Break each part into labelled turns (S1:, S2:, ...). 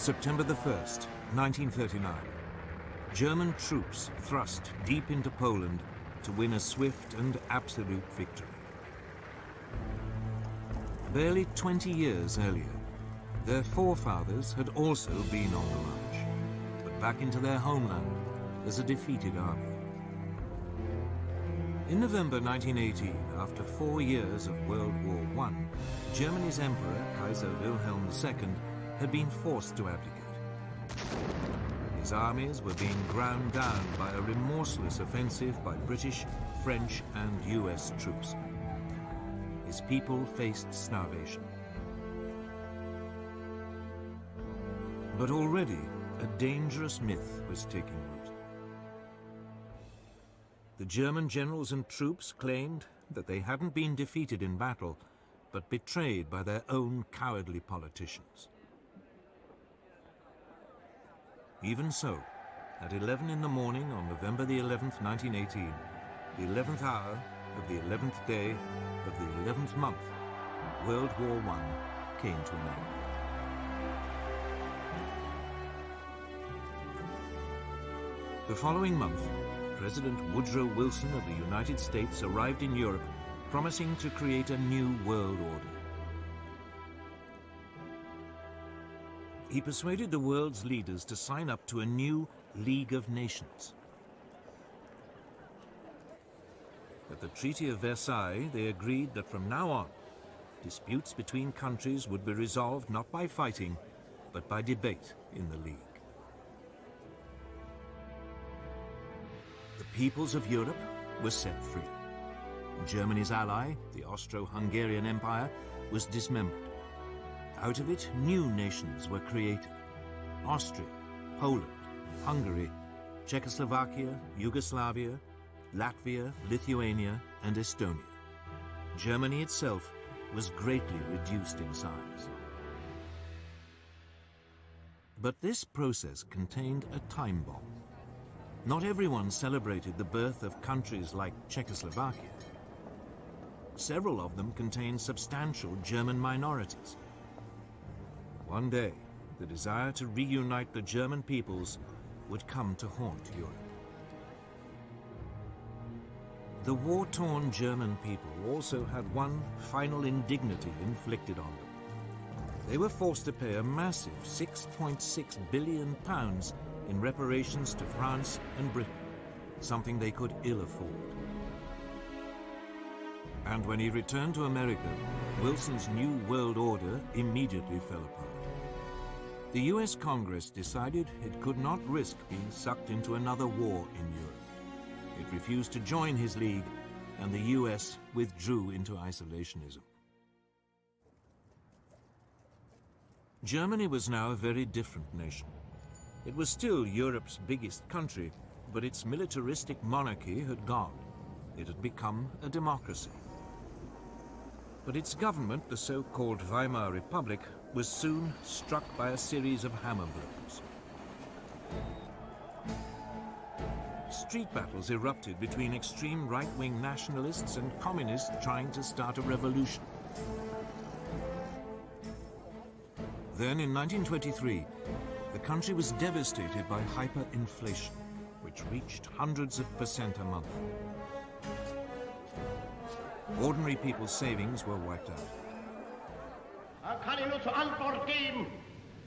S1: September the 1st, 1939. German troops thrust deep into Poland to win a swift and absolute victory. Barely 20 years earlier, their forefathers had also been on the march, but back into their homeland as a defeated army. In November 1918, after 4 years of World War I, Germany's Emperor, Kaiser Wilhelm II, had been forced to abdicate. His armies were being ground down by a remorseless offensive by British, French, and US troops. His people faced starvation. But already, a dangerous myth was taking root. The German generals and troops claimed that they hadn't been defeated in battle, but betrayed by their own cowardly politicians. Even so, at 11 in the morning on November the 11th, 1918, the 11th hour of the 11th day of the 11th month, World War I came to an end. The following month, President Woodrow Wilson of the United States arrived in Europe, promising to create a new world order. He persuaded the world's leaders to sign up to a new League of Nations. At the Treaty of Versailles, they agreed that from now on, disputes between countries would be resolved not by fighting, but by debate in the League. The peoples of Europe were set free. Germany's ally, the Austro-Hungarian Empire, was dismembered. Out of it, new nations were created: Austria, Poland, Hungary, Czechoslovakia, Yugoslavia, Latvia, Lithuania, and Estonia. Germany itself was greatly reduced in size. But this process contained a time bomb. Not everyone celebrated the birth of countries like Czechoslovakia. Several of them contained substantial German minorities. One day, the desire to reunite the German peoples would come to haunt Europe. The war-torn German people also had one final indignity inflicted on them. They were forced to pay a massive £6.6 billion in reparations to France and Britain, something they could ill afford. And when he returned to America, Wilson's new world order immediately fell apart. The US Congress decided it could not risk being sucked into another war in Europe. It refused to join his league, and the US withdrew into isolationism. Germany was now a very different nation. It was still Europe's biggest country, but its militaristic monarchy had gone. It had become a democracy. But its government, the so-called Weimar Republic, was soon struck by a series of hammer blows. Street battles erupted between extreme right-wing nationalists and communists trying to start a revolution. Then, in 1923, the country was devastated by hyperinflation, which reached hundreds of % a month. Ordinary people's savings were wiped out.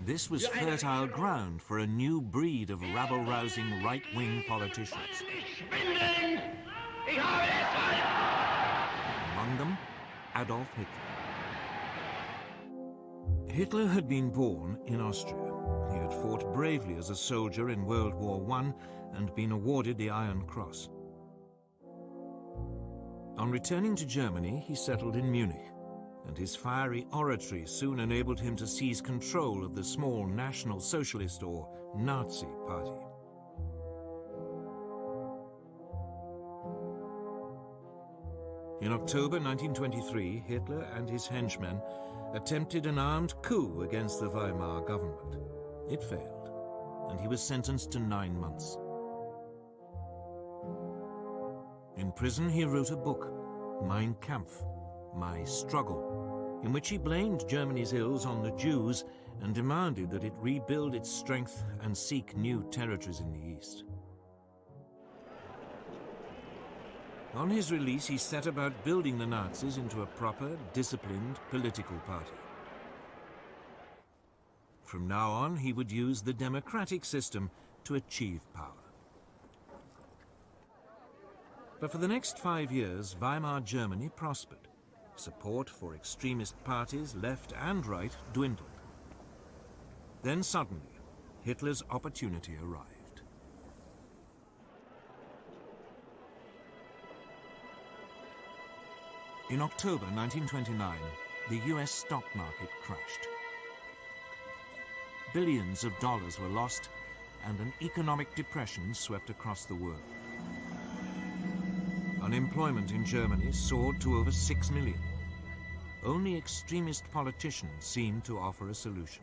S1: This was fertile ground for a new breed of rabble-rousing right-wing politicians. Among them, Adolf Hitler. Hitler had been born in Austria. He had fought bravely as a soldier in World War I and been awarded the Iron Cross. On returning to Germany, he settled in Munich, and his fiery oratory soon enabled him to seize control of the small National Socialist or Nazi Party. In October 1923, Hitler and his henchmen attempted an armed coup against the Weimar government. It failed, and he was sentenced to 9 months. In prison, he wrote a book, Mein Kampf, My Struggle, in which he blamed Germany's ills on the Jews and demanded that it rebuild its strength and seek new territories in the east. On his release, he set about building the Nazis into a proper, disciplined political party. From now on, he would use the democratic system to achieve power. But for the next 5 years, Weimar Germany prospered. Support for extremist parties, left and right, dwindled. Then suddenly, Hitler's opportunity arrived. In October 1929, the US stock market crashed. Billions of dollars were lost, and an economic depression swept across the world. Unemployment in Germany soared to over 6 million. Only extremist politicians seemed to offer a solution.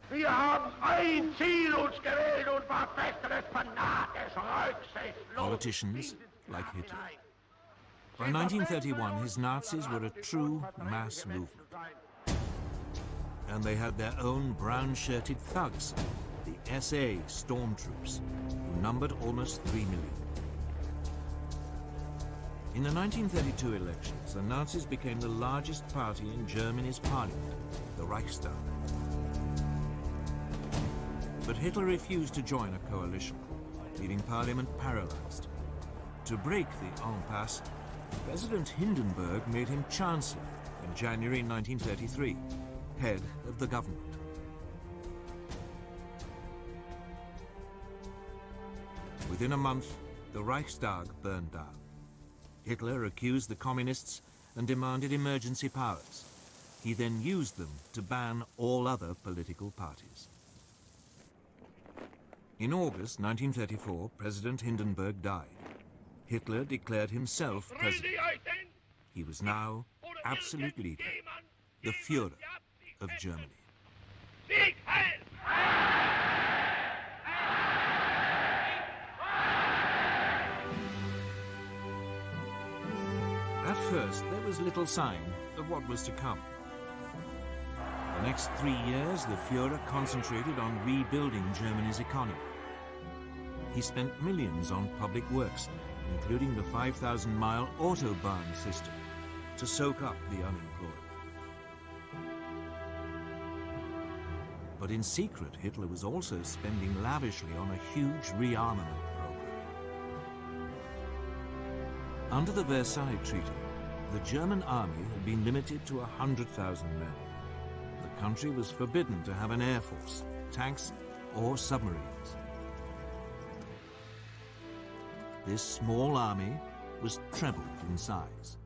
S2: Wir haben ein Ziel uns gewählt und verfechtetes fanatisch, rücksichtslos.
S1: Politicians like Hitler. By 1931, his Nazis were a true mass movement. And they had their own brown-shirted thugs, the SA stormtroops, who numbered almost 3 million. In the 1932 elections, the Nazis became the largest party in Germany's parliament, the Reichstag. But Hitler refused to join a coalition, leaving parliament paralyzed. To break the impasse, President Hindenburg made him chancellor in January 1933, head of the government. Within a month, the Reichstag burned down. Hitler accused the communists and demanded emergency powers. He then used them to ban all other political parties. In August 1934, President Hindenburg died. Hitler declared himself president. He was now absolute leader, the Führer of Germany. At first, there was little sign of what was to come. The next 3 years, the Führer concentrated on rebuilding Germany's economy. He spent millions on public works, including the 5,000-mile Autobahn system, to soak up the unemployed. But in secret, Hitler was also spending lavishly on a huge rearmament program. Under the Versailles Treaty, the German army had been limited to 100,000 men. The country was forbidden to have an air force, tanks, or submarines. This small army was trebled in size.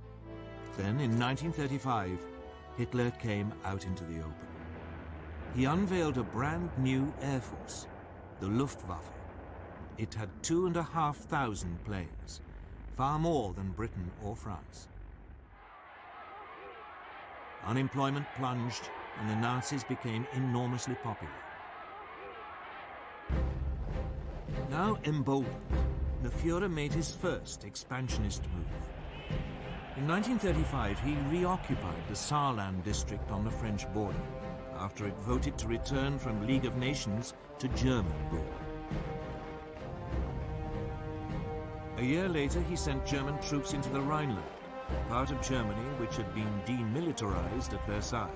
S1: Then, in 1935, Hitler came out into the open. He unveiled a brand new air force, the Luftwaffe. It had 2,500 planes, far more than Britain or France. Unemployment plunged, and the Nazis became enormously popular. Now emboldened, the Führer made his first expansionist move. In 1935, he reoccupied the Saarland district on the French border, after it voted to return from League of Nations to German rule. A year later, he sent German troops into the Rhineland, part of Germany which had been demilitarized at Versailles.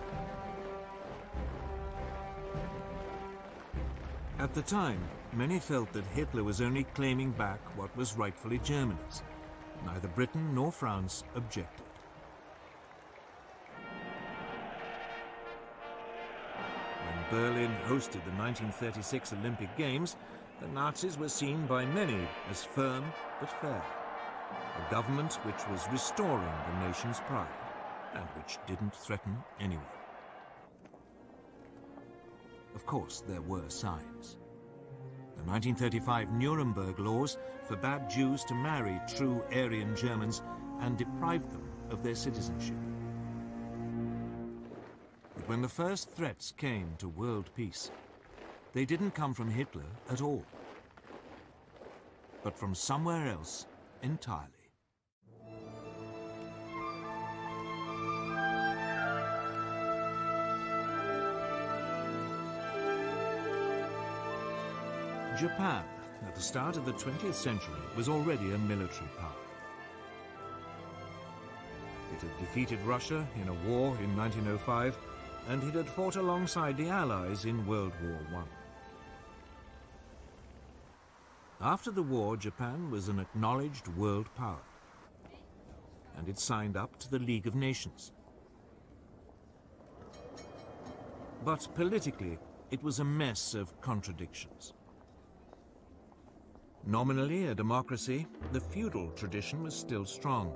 S1: At the time, many felt that Hitler was only claiming back what was rightfully Germany's. Neither Britain nor France objected. When Berlin hosted the 1936 Olympic Games, the Nazis were seen by many as firm but fair. A government which was restoring the nation's pride and which didn't threaten anyone. Of course, there were signs. The 1935 Nuremberg laws forbade Jews to marry true Aryan Germans and deprived them of their citizenship. But when the first threats came to world peace, they didn't come from Hitler at all, but from somewhere else entirely. Japan, at the start of the 20th century, was already a military power. It had defeated Russia in a war in 1905, and it had fought alongside the Allies in World War I. After the war, Japan was an acknowledged world power, and it signed up to the League of Nations. But politically, it was a mess of contradictions. Nominally a democracy, the feudal tradition was still strong.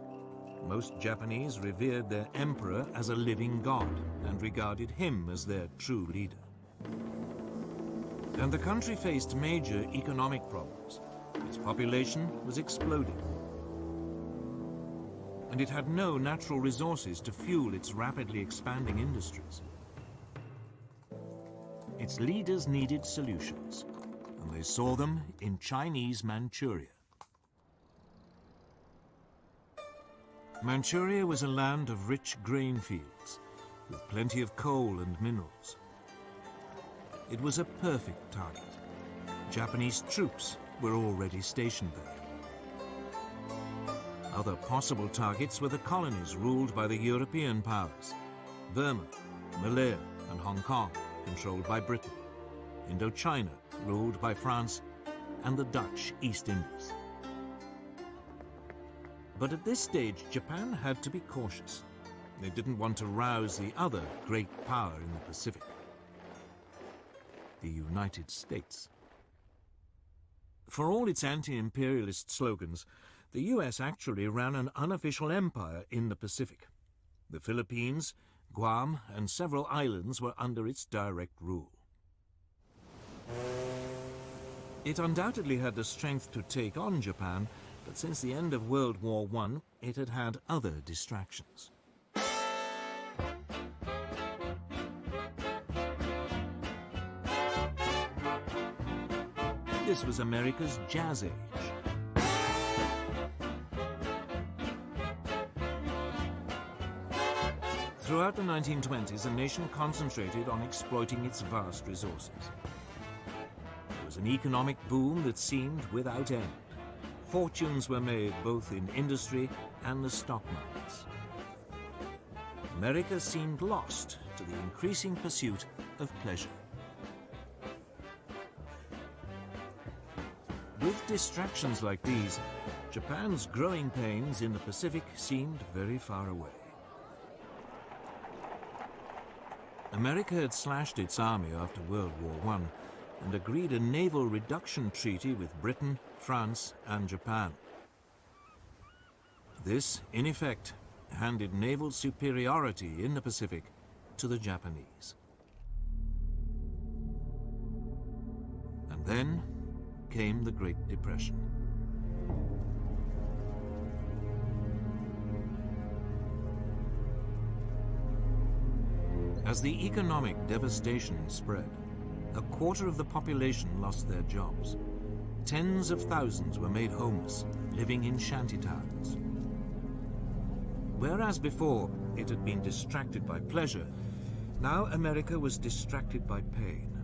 S1: Most Japanese revered their emperor as a living god and regarded him as their true leader. And the country faced major economic problems. Its population was exploding. And it had no natural resources to fuel its rapidly expanding industries. Its leaders needed solutions, and they saw them in Chinese Manchuria. Manchuria was a land of rich grain fields, with plenty of coal and minerals. It was a perfect target. Japanese troops were already stationed there. Other possible targets were the colonies ruled by the European powers: Burma, Malaya, and Hong Kong, controlled by Britain, Indochina, ruled by France, and the Dutch East Indies. But at this stage, Japan had to be cautious. They didn't want to rouse the other great power in the Pacific, the United States. For all its anti-imperialist slogans, the US actually ran an unofficial empire in the Pacific. The Philippines, Guam, and several islands were under its direct rule. It undoubtedly had the strength to take on Japan, but since the end of World War I, it had had other distractions. This was America's Jazz Age. Throughout the 1920s, the nation concentrated on exploiting its vast resources. There was an economic boom that seemed without end. Fortunes were made both in industry and the stock markets. America seemed lost to the increasing pursuit of pleasure. With distractions like these, Japan's growing pains in the Pacific seemed very far away. America had slashed its army after World War I and agreed a naval reduction treaty with Britain, France, and Japan. This, in effect, handed naval superiority in the Pacific to the Japanese. And then came the Great Depression. As the economic devastation spread, a quarter of the population lost their jobs. Tens of thousands were made homeless, living in shantytowns. Whereas before it had been distracted by pleasure, now America was distracted by pain.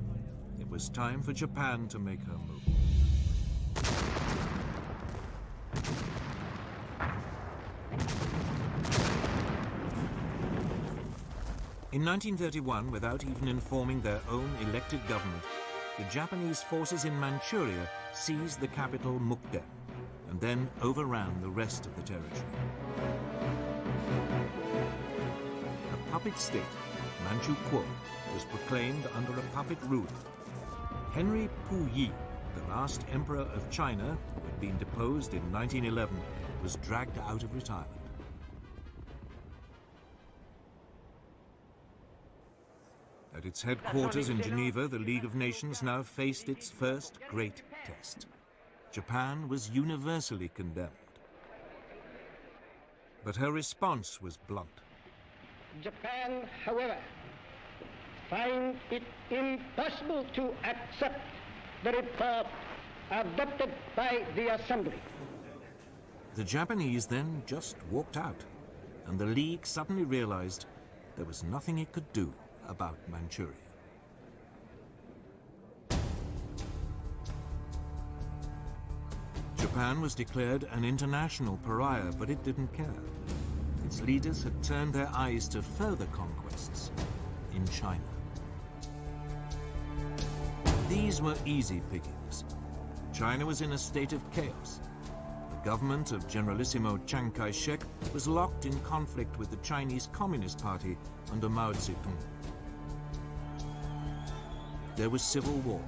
S1: It was time for Japan to make her move. In 1931, without even informing their own elected government, the Japanese forces in Manchuria seized the capital Mukden and then overran the rest of the territory. A puppet state, Manchukuo, was proclaimed under a puppet ruler. Henry Puyi, the last emperor of China, who had been deposed in 1911, was dragged out of retirement. At its headquarters in Geneva, the League of Nations now faced its first great test. Japan was universally condemned. But her response was blunt.
S3: Japan, however, finds it impossible to accept the report adopted by the Assembly.
S1: The Japanese then just walked out, and the League suddenly realized there was nothing it could do about Manchuria. Japan was declared an international pariah, but it didn't care. Its leaders had turned their eyes to further conquests in China. These were easy pickings. China was in a state of chaos. The government of Generalissimo Chiang Kai-shek was locked in conflict with the Chinese Communist Party under Mao Zedong. There was civil war.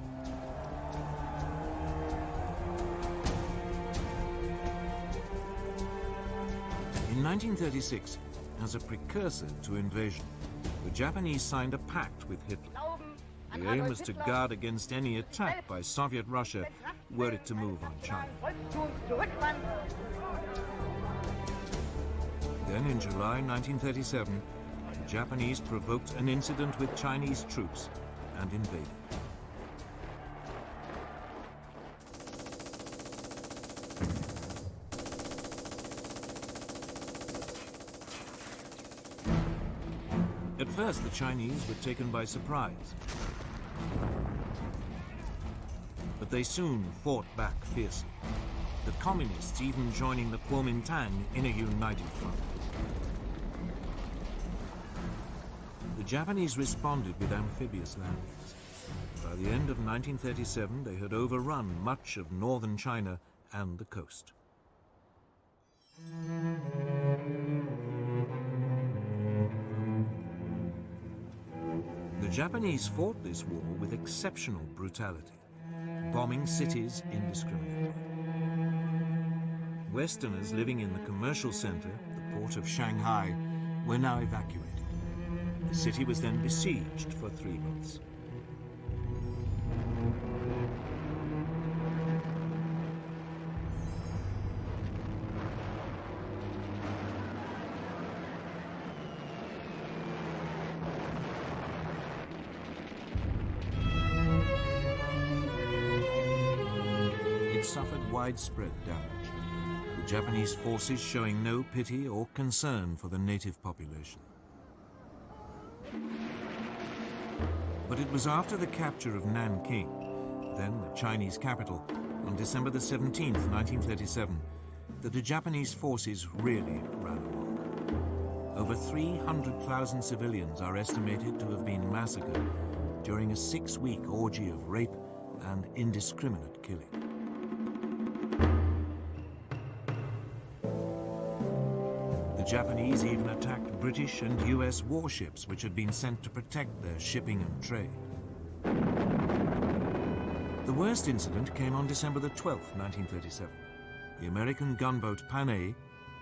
S1: In 1936, as a precursor to invasion, the Japanese signed a pact with Hitler. The aim was to guard against any attack by Soviet Russia were it to move on China. Then in July 1937, the Japanese provoked an incident with Chinese troops and invaded. At first, the Chinese were taken by surprise. But they soon fought back fiercely, the communists even joining the Kuomintang in a united front. The Japanese responded with amphibious landings. By the end of 1937, they had overrun much of northern China and the coast. The Japanese fought this war with exceptional brutality, bombing cities indiscriminately. Westerners living in the commercial center, the port of Shanghai, were now evacuated. The city was then besieged for 3 months. Suffered widespread damage, the Japanese forces showing no pity or concern for the native population. But it was after the capture of Nanking, then the Chinese capital, on December the 17th, 1937, that the Japanese forces really ran amok. Over 300,000 civilians are estimated to have been massacred during a 6-week orgy of rape and indiscriminate killing. The Japanese even attacked British and US warships which had been sent to protect their shipping and trade. The worst incident came on December the 12th, 1937. The American gunboat Panay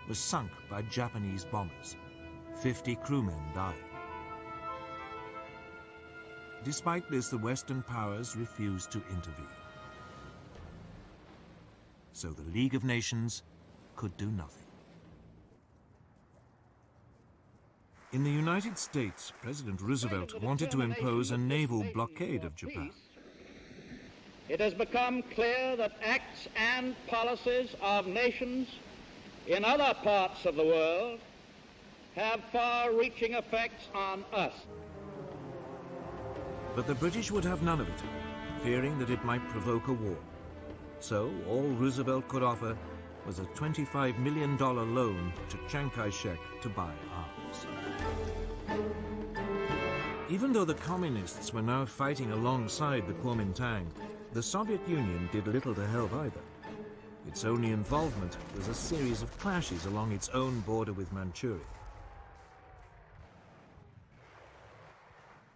S1: was sunk by Japanese bombers. 50 crewmen died. Despite this, the Western powers refused to intervene. So the League of Nations could do nothing. In the United States, President Roosevelt wanted to impose a naval blockade of Japan.
S3: It has become clear that acts and policies of nations in other parts of the world have far-reaching effects on us.
S1: But the British would have none of it, fearing that it might provoke a war. So all Roosevelt could offer was a $25 million loan to Chiang Kai-shek to buy arms. Even though the communists were now fighting alongside the Kuomintang, the Soviet Union did little to help either. Its only involvement was a series of clashes along its own border with Manchuria.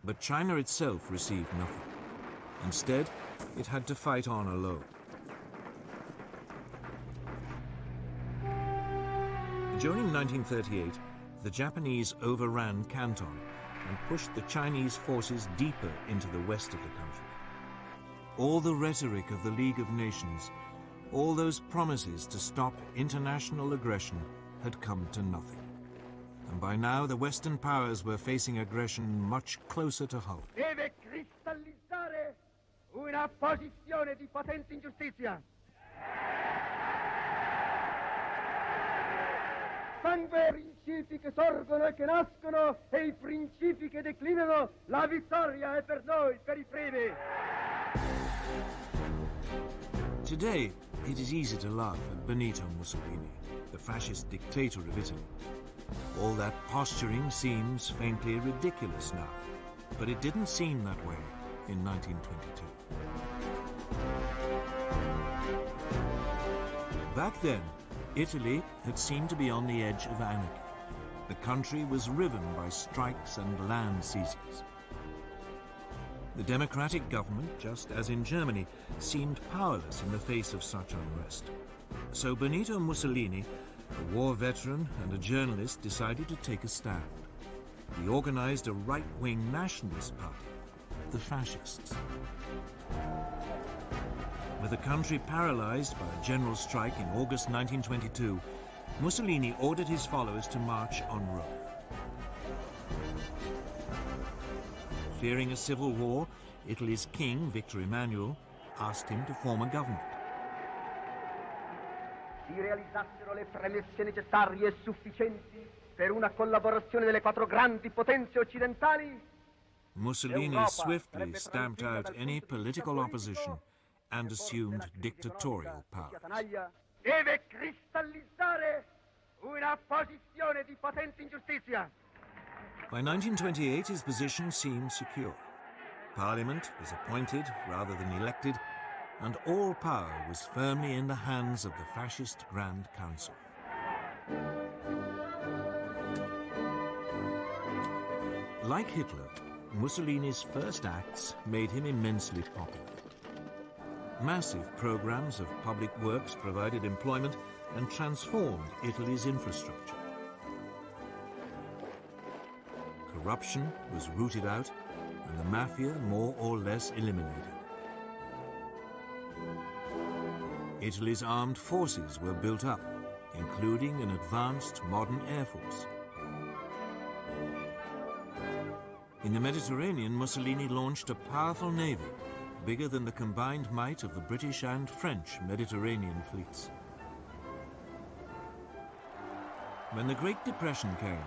S1: But China itself received nothing. Instead, it had to fight on alone. During 1938, the Japanese overran Canton and pushed the Chinese forces deeper into the west of the country. All the rhetoric of the League of Nations, all those promises to stop international aggression had come to nothing. And by now, the Western powers were facing aggression much closer to home.
S2: Deve cristallizzare una posizione di potente ingiustizia. Sangue principi che sorgono e che nascono e I principi che declinano, la vittoria è per noi, per I primi.
S1: Today, It is easy to laugh at Benito Mussolini, the fascist dictator of Italy. All that posturing seems faintly ridiculous now, but it didn't seem that way in 1922. Back then, Italy had seemed to be on the edge of anarchy. The country was riven by strikes and land seizures. The democratic government, just as in Germany, seemed powerless in the face of such unrest. So Benito Mussolini, a war veteran and a journalist, decided to take a stand. He organized a right-wing nationalist party, the Fascists. With the country paralyzed by a general strike in August 1922, Mussolini ordered his followers to march on Rome. Fearing a civil war, Italy's king, Victor Emmanuel, asked him to form a government.
S4: Si realizzassero le premesse necessarie e sufficienti per una collaborazione delle quattro grandi potenze occidentali,
S1: Mussolini swiftly stamped out any political opposition and assumed dictatorial powers.
S4: deve cristallizzare una posizione di potente ingiustizia.
S1: By 1928, his position seemed secure. Parliament was appointed rather than elected, and all power was firmly in the hands of the fascist Grand Council. Like Hitler, Mussolini's first acts made him immensely popular. Massive programs of public works provided employment and transformed Italy's infrastructure. Corruption was rooted out and the mafia more or less eliminated. Italy's armed forces were built up, including an advanced modern air force. In the Mediterranean, Mussolini launched a powerful navy, bigger than the combined might of the British and French Mediterranean fleets. When the Great Depression came,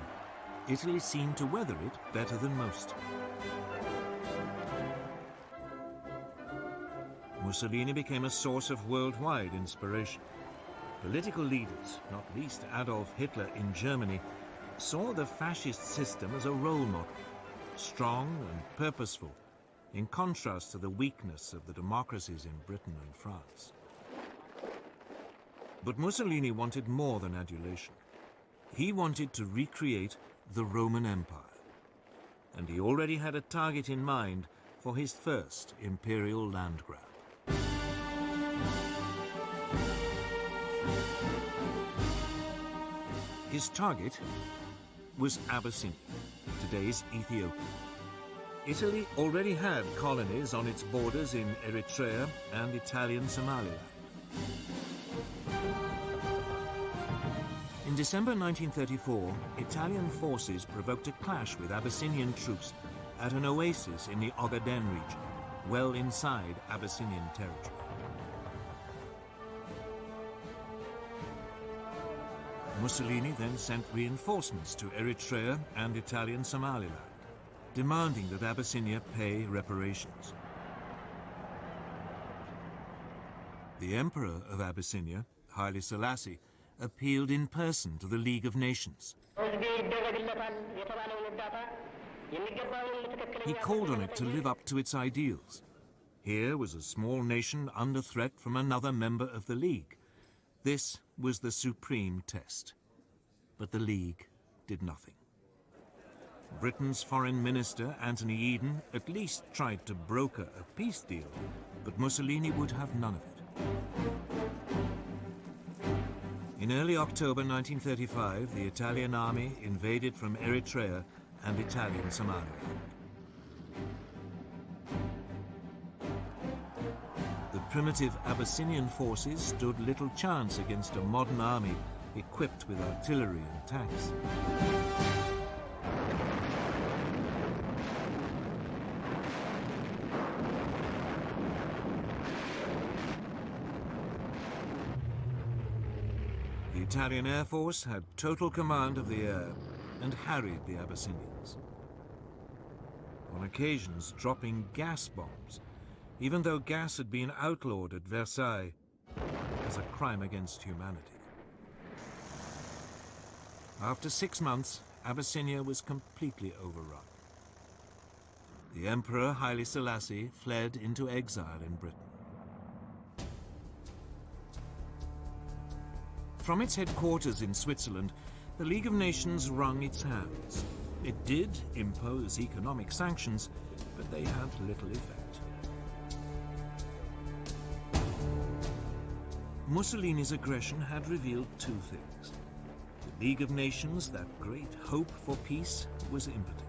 S1: Italy seemed to weather it better than most. Mussolini became a source of worldwide inspiration. Political leaders, not least Adolf Hitler in Germany, saw the fascist system as a role model, strong and purposeful, in contrast to the weakness of the democracies in Britain and France. But Mussolini wanted more than adulation. He wanted to recreate the Roman Empire, and he already had a target in mind for his first imperial land grab. His target was Abyssinia, today's Ethiopia. Italy already had colonies on its borders in Eritrea and Italian Somaliland. In December 1934, Italian forces provoked a clash with Abyssinian troops at an oasis in the Ogaden region, well inside Abyssinian territory. Mussolini then sent reinforcements to Eritrea and Italian Somaliland, demanding that Abyssinia pay reparations. The Emperor of Abyssinia, Haile Selassie, appealed in person to the League of Nations. He called on it to live up to its ideals. Here was a small nation under threat from another member of the League. This was the supreme test. But the League did nothing. Britain's Foreign Minister, Anthony Eden, at least tried to broker a peace deal, but Mussolini would have none of it. In early October 1935, the Italian army invaded from Eritrea and Italian Somaliland. The primitive Abyssinian forces stood little chance against a modern army equipped with artillery and tanks. The Italian Air Force had total command of the air and harried the Abyssinians, on occasions dropping gas bombs, even though gas had been outlawed at Versailles. as a crime against humanity. After 6 months, Abyssinia was completely overrun. The Emperor Haile Selassie fled into exile in Britain. From its headquarters in Switzerland, the League of Nations wrung its hands. It did impose economic sanctions, but they had little effect. Mussolini's aggression had revealed two things. The League of Nations, that great hope for peace, was impotent.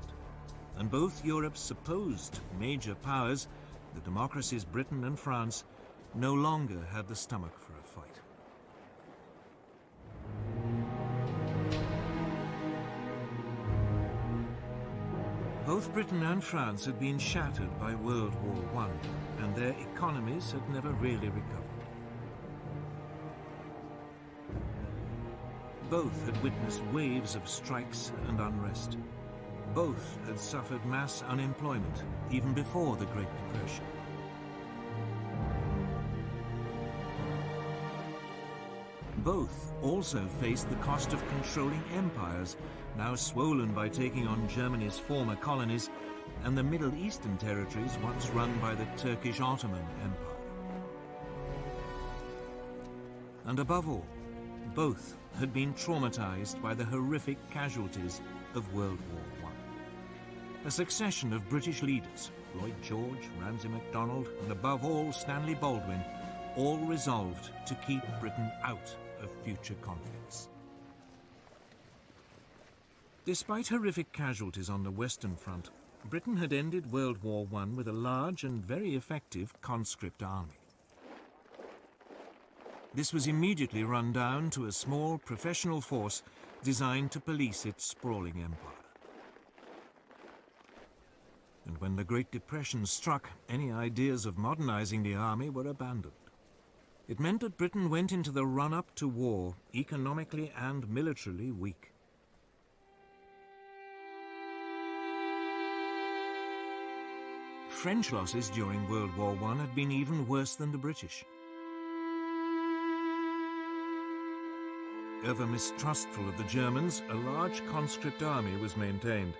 S1: And both Europe's supposed major powers, the democracies Britain and France, no longer had the stomach for a fight. Both Britain and France had been shattered by World War I, and their economies had never really recovered. Both had witnessed waves of strikes and unrest. Both had suffered mass unemployment, even before the Great Depression. Both also faced the cost of controlling empires, now swollen by taking on Germany's former colonies and the Middle Eastern territories once run by the Turkish Ottoman Empire. And above all, both had been traumatized by the horrific casualties of World War I. A succession of British leaders, Lloyd George, Ramsay MacDonald, and above all Stanley Baldwin, all resolved to keep Britain out of future conflicts. Despite horrific casualties on the Western Front, Britain had ended World War I with a large and very effective conscript army. This was immediately run down to a small professional force designed to police its sprawling empire. And when the Great Depression struck, any ideas of modernizing the army were abandoned. It meant that Britain went into the run-up to war economically and militarily weak. French losses during World War I had been even worse than the British. Ever mistrustful of the Germans, a large conscript army was maintained.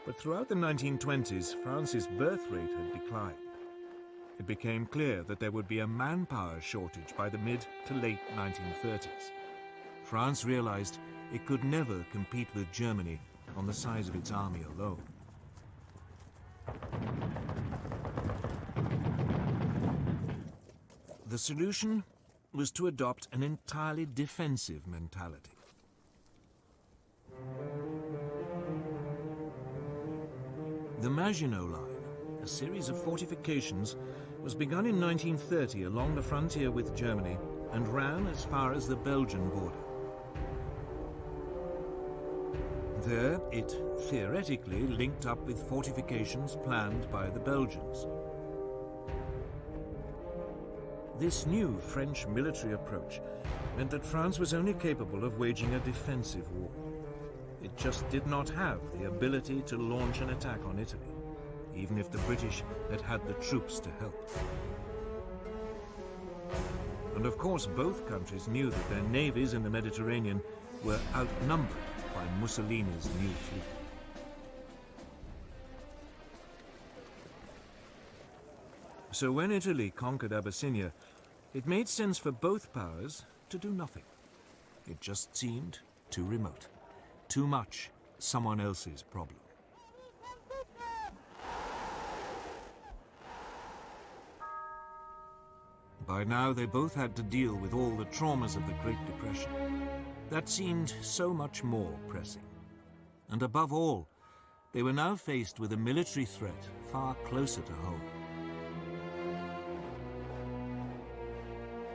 S1: But throughout the 1920s, France's birth rate had declined. It became clear that there would be a manpower shortage by the mid to late 1930s. France realized it could never compete with Germany on the size of its army alone. The solution was to adopt an entirely defensive mentality. The Maginot Line, a series of fortifications, was begun in 1930 along the frontier with Germany and ran as far as the Belgian border. There, it theoretically linked up with fortifications planned by the Belgians. This new French military approach meant that France was only capable of waging a defensive war. It just did not have the ability to launch an attack on Italy, even if the British had had the troops to help. And of course, both countries knew that their navies in the Mediterranean were outnumbered by Mussolini's new fleet. So when Italy conquered Abyssinia, it made sense for both powers to do nothing. It just seemed too remote, too much someone else's problem. By now, they both had to deal with all the traumas of the Great Depression. That seemed so much more pressing. And above all, they were now faced with a military threat far closer to home.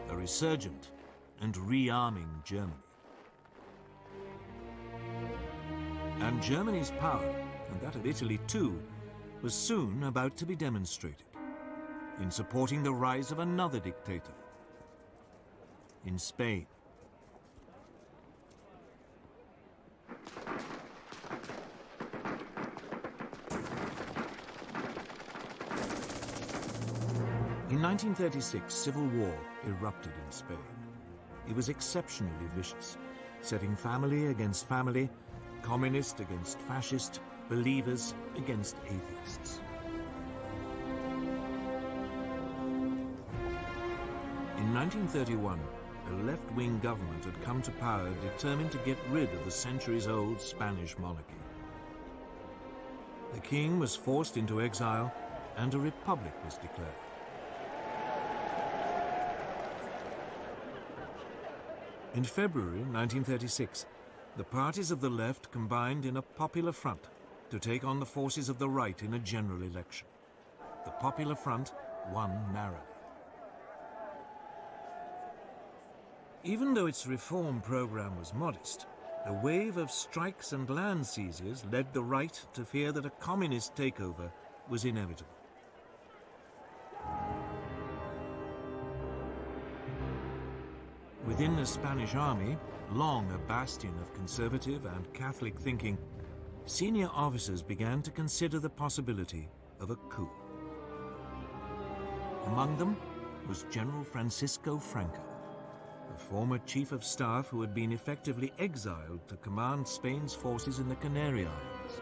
S1: A resurgent and rearming Germany. And Germany's power, and that of Italy too, was soon about to be demonstrated in supporting the rise of another dictator in Spain. In 1936, civil war erupted in Spain. he was exceptionally vicious, setting family against family, communist against fascist, believers against atheists. In 1931, a left-wing government had come to power determined to get rid of the centuries-old Spanish monarchy. The king was forced into exile and a republic was declared. In February 1936, the parties of the left combined in a popular front to take on the forces of the right in a general election. The Popular Front won narrowly. Even though its reform program was modest, a wave of strikes and land seizures led the right to fear that a communist takeover was inevitable. Within the Spanish army, long a bastion of conservative and Catholic thinking, senior officers began to consider the possibility of a coup. Among them was General Francisco Franco, the former chief of staff who had been effectively exiled to command Spain's forces in the Canary Islands.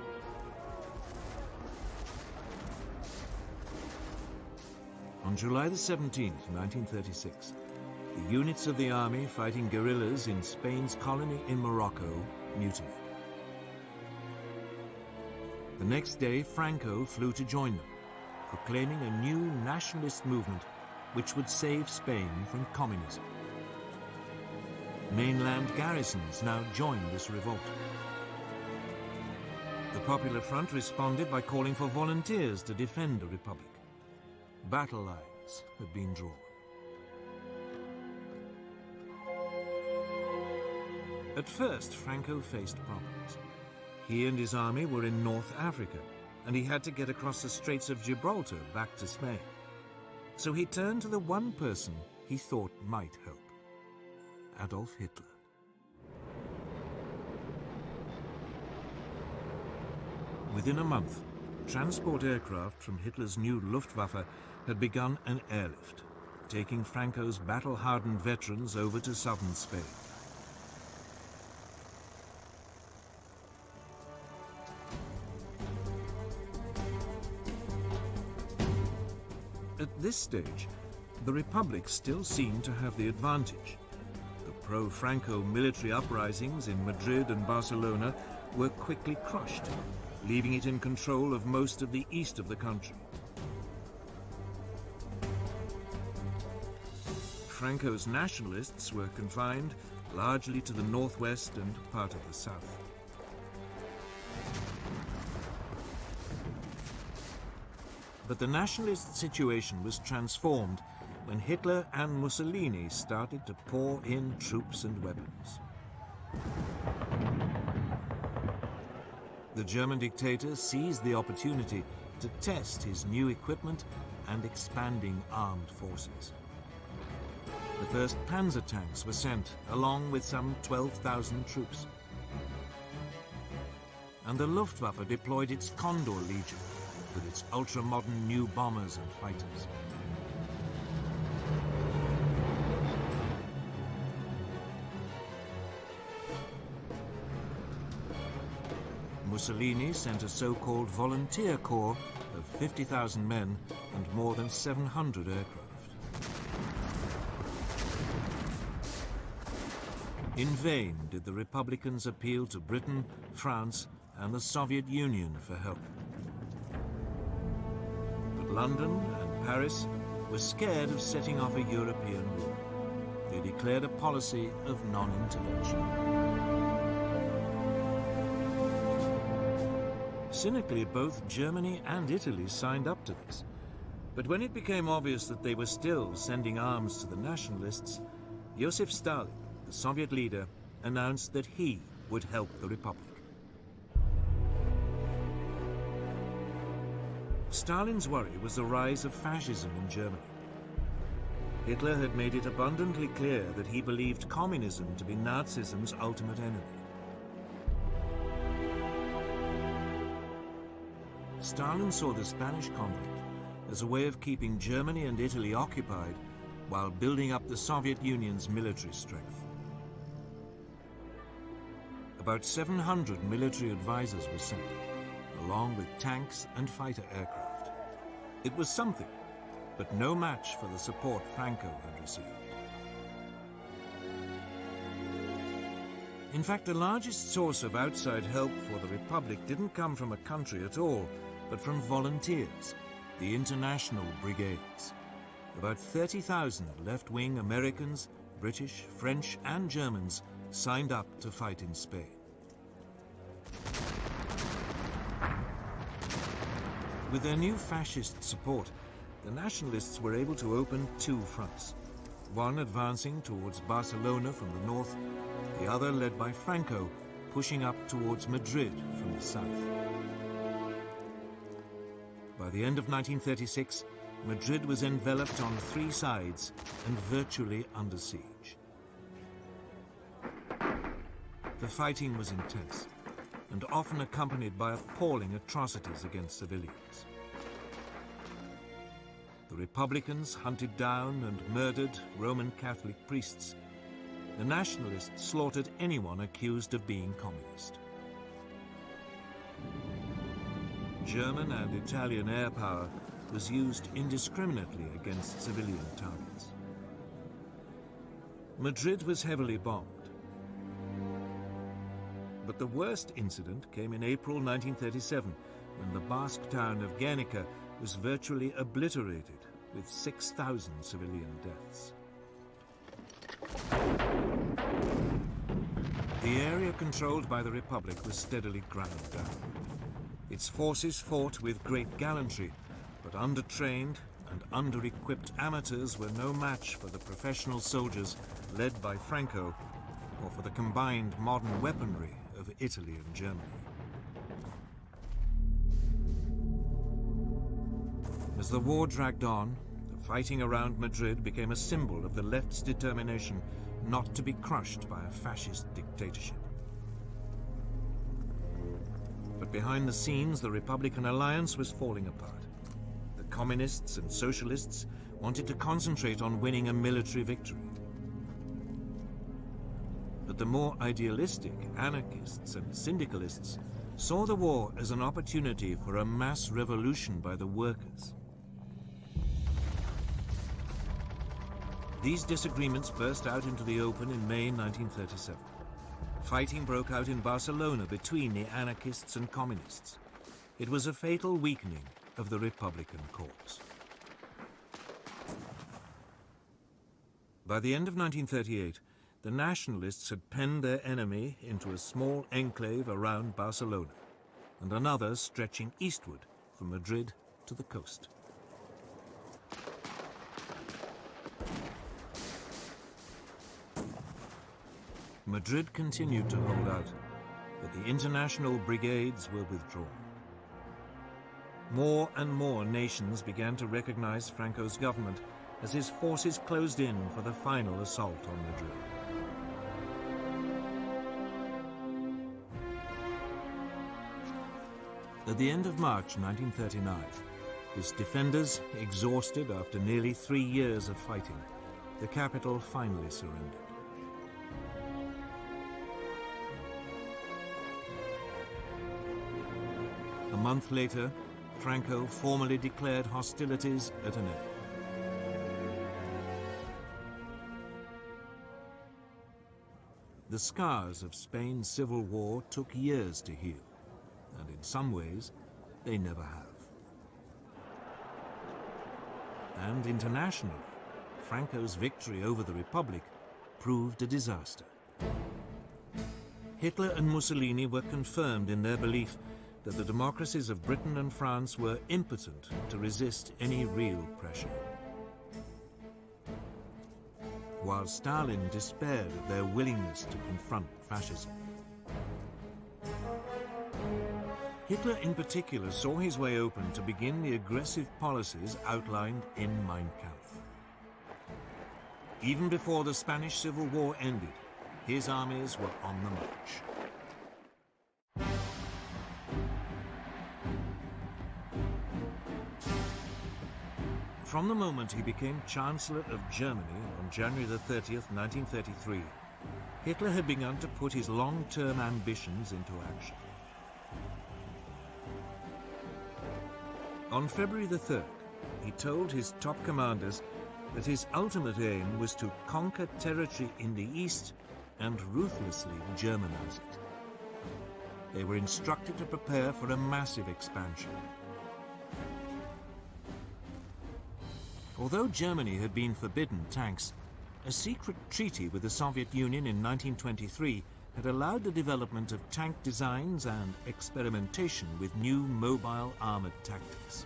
S1: On July the 17th, 1936, the units of the army fighting guerrillas in Spain's colony in Morocco mutinied. The next day, Franco flew to join them, proclaiming a new nationalist movement which would save Spain from communism. Mainland garrisons now joined this revolt. The Popular Front responded by calling for volunteers to defend the Republic. Battle lines had been drawn. At first, Franco faced problems. He and his army were in North Africa, and he had to get across the Straits of Gibraltar back to Spain. So he turned to the one person he thought might help: Adolf Hitler. Within a month, transport aircraft from Hitler's new Luftwaffe had begun an airlift, taking Franco's battle-hardened veterans over to southern Spain. At this stage, the Republic still seemed to have the advantage. The pro-Franco military uprisings in Madrid and Barcelona were quickly crushed, leaving it in control of most of the east of the country. Franco's nationalists were confined largely to the northwest and part of the south. But the nationalist situation was transformed when Hitler and Mussolini started to pour in troops and weapons. The German dictator seized the opportunity to test his new equipment and expanding armed forces. The first Panzer tanks were sent, along with some 12,000 troops. And the Luftwaffe deployed its Condor Legion, with its ultra-modern new bombers and fighters. Mussolini sent a so-called volunteer corps of 50,000 men and more than 700 aircraft. In vain did the Republicans appeal to Britain, France, and the Soviet Union for help. But London and Paris were scared of setting off a European war. They declared a policy of non-intervention. Cynically, both Germany and Italy signed up to this. But when it became obvious that they were still sending arms to the nationalists, Joseph Stalin, the Soviet leader, announced that he would help the Republic. Stalin's worry was the rise of fascism in Germany. Hitler had made it abundantly clear that he believed communism to be Nazism's ultimate enemy. Stalin saw the Spanish conflict as a way of keeping Germany and Italy occupied while building up the Soviet Union's military strength. About 700 military advisors were sent, along with tanks and fighter aircraft. It was something, but no match for the support Franco had received. In fact, the largest source of outside help for the Republic didn't come from a country at all, but from volunteers, the international brigades. About 30,000 left-wing Americans, British, French, and Germans signed up to fight in Spain. With their new fascist support, the nationalists were able to open two fronts, one advancing towards Barcelona from the north, the other led by Franco, pushing up towards Madrid from the south. By the end of 1936, Madrid was enveloped on three sides and virtually under siege. The fighting was intense and often accompanied by appalling atrocities against civilians. The Republicans hunted down and murdered Roman Catholic priests. The nationalists slaughtered anyone accused of being communist. German and Italian air power was used indiscriminately against civilian targets. Madrid was heavily bombed. But the worst incident came in April 1937, when the Basque town of Guernica was virtually obliterated, with 6,000 civilian deaths. The area controlled by the Republic was steadily ground down. Its forces fought with great gallantry, but undertrained and under-equipped amateurs were no match for the professional soldiers led by Franco, or for the combined modern weaponry of Italy and Germany. As the war dragged on, the fighting around Madrid became a symbol of the left's determination not to be crushed by a fascist dictatorship. But behind the scenes, the Republican alliance was falling apart. The communists and socialists wanted to concentrate on winning a military victory. But the more idealistic anarchists and syndicalists saw the war as an opportunity for a mass revolution by the workers. These disagreements burst out into the open in May 1937. Fighting broke out in Barcelona between the anarchists and communists. It was a fatal weakening of the Republican cause. By the end of 1938, the nationalists had penned their enemy into a small enclave around Barcelona, and another stretching eastward from Madrid to the coast. Madrid continued to hold out, but the international brigades were withdrawn. More and more nations began to recognize Franco's government as his forces closed in for the final assault on Madrid. At the end of March 1939, its defenders, exhausted after nearly 3 years of fighting, the capital finally surrendered. A month later, Franco formally declared hostilities at an end. The scars of Spain's civil war took years to heal, and in some ways, they never have. And internationally, Franco's victory over the Republic proved a disaster. Hitler and Mussolini were confirmed in their belief that the democracies of Britain and France were impotent to resist any real pressure. While Stalin despaired of their willingness to confront fascism. Hitler in particular saw his way open to begin the aggressive policies outlined in Mein Kampf. Even before the Spanish Civil War ended, his armies were on the march. From the moment he became Chancellor of Germany on January the 30th, 1933, Hitler had begun to put his long-term ambitions into action. On February the 3rd, he told his top commanders that his ultimate aim was to conquer territory in the east and ruthlessly Germanize it. They were instructed to prepare for a massive expansion. Although Germany had been forbidden tanks, a secret treaty with the Soviet Union in 1923 had allowed the development of tank designs and experimentation with new mobile armored tactics.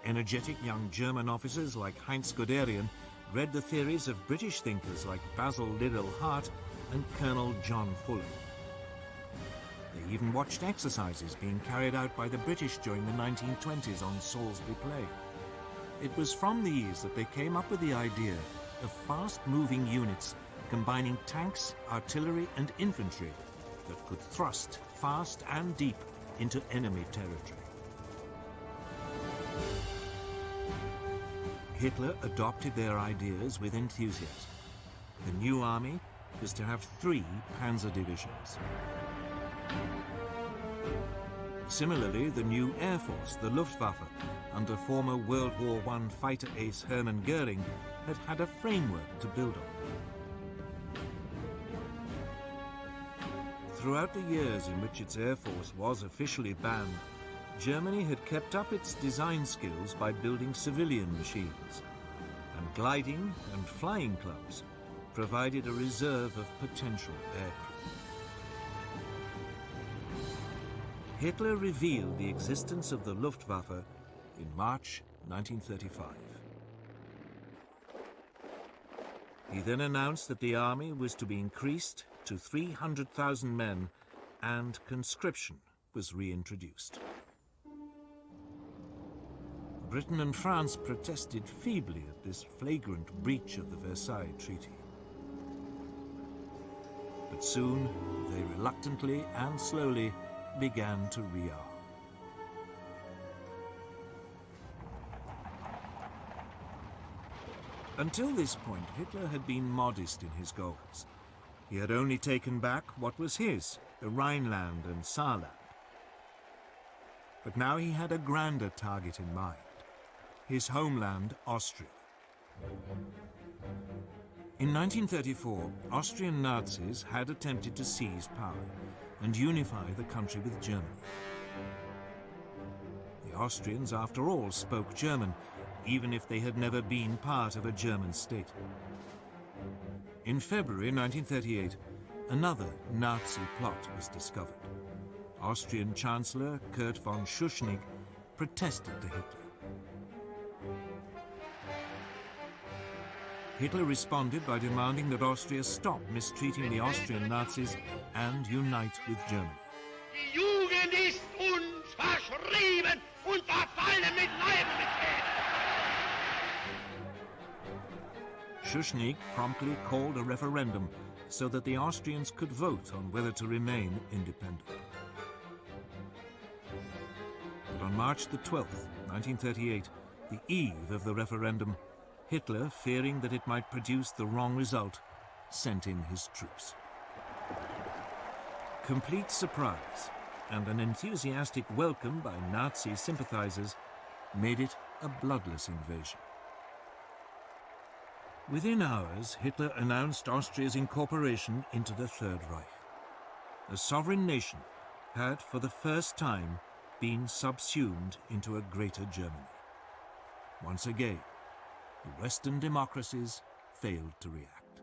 S1: Energetic young German officers like Heinz Guderian read the theories of British thinkers like Basil Liddell Hart and Colonel John Fuller. They even watched exercises being carried out by the British during the 1920s on Salisbury Plain. It was from these that they came up with the idea of fast-moving units combining tanks, artillery and infantry that could thrust fast and deep into enemy territory. Hitler adopted their ideas with enthusiasm. The new army was to have 3 panzer divisions. Similarly, the new Air Force, the Luftwaffe, under former World War I fighter ace Hermann Goering, had had a framework to build on. Throughout the years in which its Air Force was officially banned, Germany had kept up its design skills by building civilian machines, and gliding and flying clubs provided a reserve of potential aircraft. Hitler revealed the existence of the Luftwaffe in March 1935. He then announced that the army was to be increased to 300,000 men and conscription was reintroduced. Britain and France protested feebly at this flagrant breach of the Versailles Treaty. But soon they reluctantly and slowly began to rearm. Until this point, Hitler had been modest in his goals. He had only taken back what was his, the Rhineland and Saarland. But now he had a grander target in mind, his homeland, Austria. In 1934, Austrian Nazis had attempted to seize power and unify the country with Germany. The Austrians, after all, spoke German, even if they had never been part of a German state. In February 1938, another Nazi plot was discovered. Austrian Chancellor Kurt von Schuschnigg protested to Hitler. Hitler responded by demanding that Austria stop mistreating the Austrian Nazis and unite with Germany.
S2: Die Jugend ist uns verschrieben und verfallen mit Leib und Seele.
S1: Schuschnigg promptly called a referendum so that the Austrians could vote on whether to remain independent. But on March the 12th, 1938, the eve of the referendum, Hitler, fearing that it might produce the wrong result, sent in his troops. Complete surprise and an enthusiastic welcome by Nazi sympathizers made it a bloodless invasion. Within hours, Hitler announced Austria's incorporation into the Third Reich. A sovereign nation had, for the first time, been subsumed into a greater Germany. Once again, the Western democracies failed to react.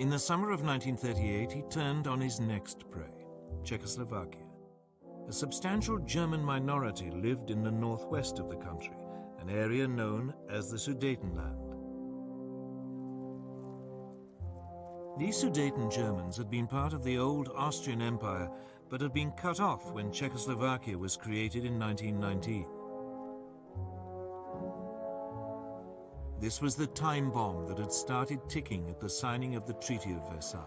S1: In the summer of 1938, he turned on his next prey, Czechoslovakia. A substantial German minority lived in the northwest of the country, an area known as the Sudetenland. These Sudeten Germans had been part of the old Austrian Empire, but had been cut off when Czechoslovakia was created in 1919. This was the time bomb that had started ticking at the signing of the Treaty of Versailles.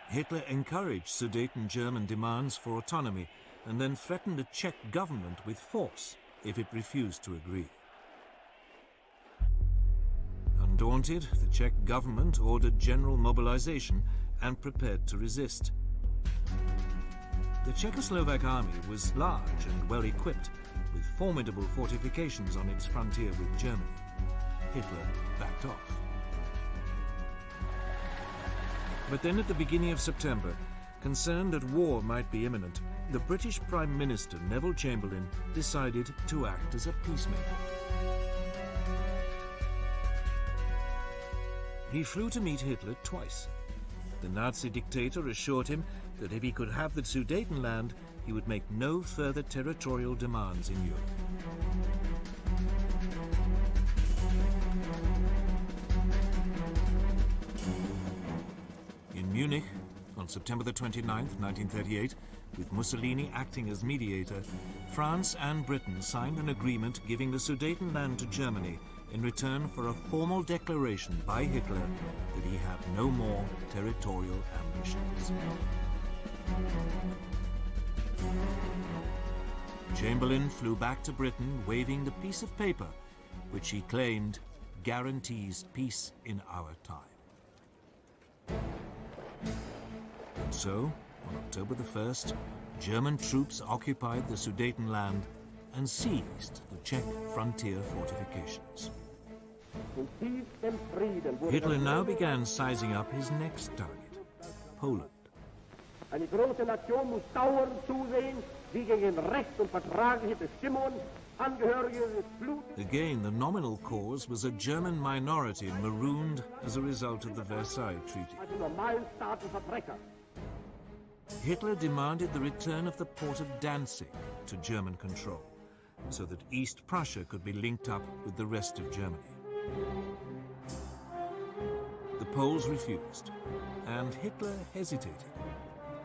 S1: Hitler encouraged Sudeten German demands for autonomy and then threatened the Czech government with force if it refused to agree. Undaunted, the Czech government ordered general mobilization and prepared to resist. The Czechoslovak army was large and well equipped, with formidable fortifications on its frontier with Germany. Hitler backed off. But then at the beginning of September, concerned that war might be imminent, the British Prime Minister Neville Chamberlain decided to act as a peacemaker. He flew to meet Hitler twice. The Nazi dictator assured him that if he could have the Sudetenland, he would make no further territorial demands in Europe. In Munich, on September the 29th, 1938, with Mussolini acting as mediator, France and Britain signed an agreement giving the Sudetenland to Germany in return for a formal declaration by Hitler that he had no more territorial ambitions. Chamberlain flew back to Britain waving the piece of paper which he claimed guarantees peace in our time. And so, on October the 1st, German troops occupied the Sudetenland and seized the Czech frontier fortifications. Hitler now began sizing up his next target, Poland.
S2: Eine große Nation muss dauernd zusehen, wie gegen Recht und vertragliche Bestimmungen Angehörige des Blut.
S1: Again, the nominal cause was a German minority marooned as a result of the Versailles Treaty.
S2: Also normalen Staatenverbrecher.
S1: Hitler demanded the return of the port of Danzig to German control, so that East Prussia could be linked up with the rest of Germany. The Poles refused, and Hitler hesitated.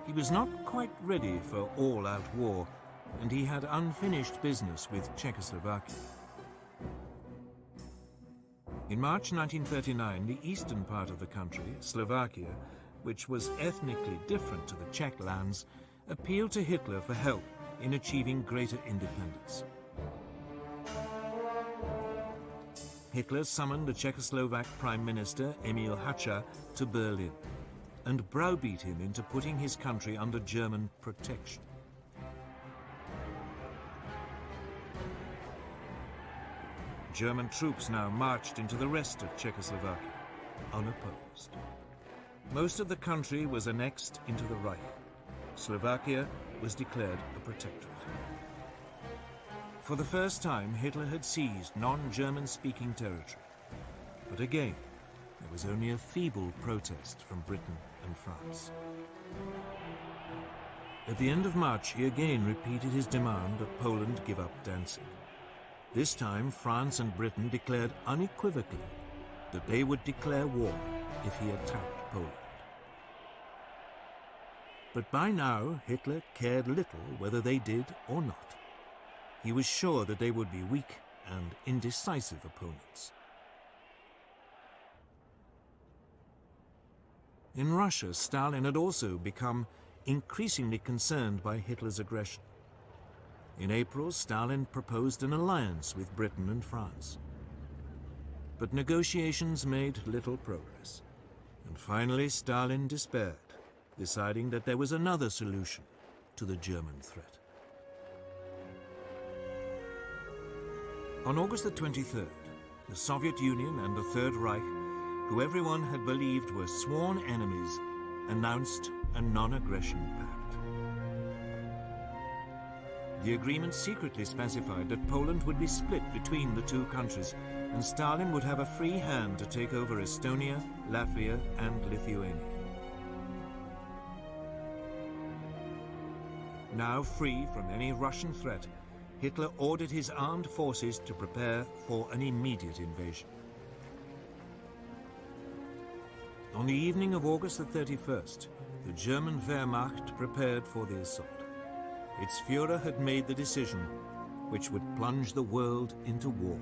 S1: He was not quite ready for all-out war, and he had unfinished business with Czechoslovakia. In March 1939, the eastern part of the country, Slovakia, which was ethnically different to the Czech lands, appealed to Hitler for help in achieving greater independence. Hitler summoned the Czechoslovak Prime Minister Emil Hácha to Berlin and browbeat him into putting his country under German protection. German troops now marched into the rest of Czechoslovakia, unopposed. Most of the country was annexed into the Reich. Slovakia was declared a protectorate. For the first time, Hitler had seized non-German-speaking territory. But again, there was only a feeble protest from Britain and France. At the end of March, he again repeated his demand that Poland give up Danzig. This time, France and Britain declared unequivocally that they would declare war if he attacked Poland. But by now, Hitler cared little whether they did or not. He was sure that they would be weak and indecisive opponents. In Russia, Stalin had also become increasingly concerned by Hitler's aggression. In April, Stalin proposed an alliance with Britain and France. But negotiations made little progress. And finally, Stalin despaired, deciding that there was another solution to the German threat. On August the 23rd, the Soviet Union and the Third Reich, who everyone had believed were sworn enemies, announced a non-aggression pact. The agreement secretly specified that Poland would be split between the two countries, and Stalin would have a free hand to take over Estonia, Latvia, and Lithuania. Now free from any Russian threat, Hitler ordered his armed forces to prepare for an immediate invasion. On the evening of August the 31st, the German Wehrmacht prepared for the assault. Its Führer had made the decision which would plunge the world into war.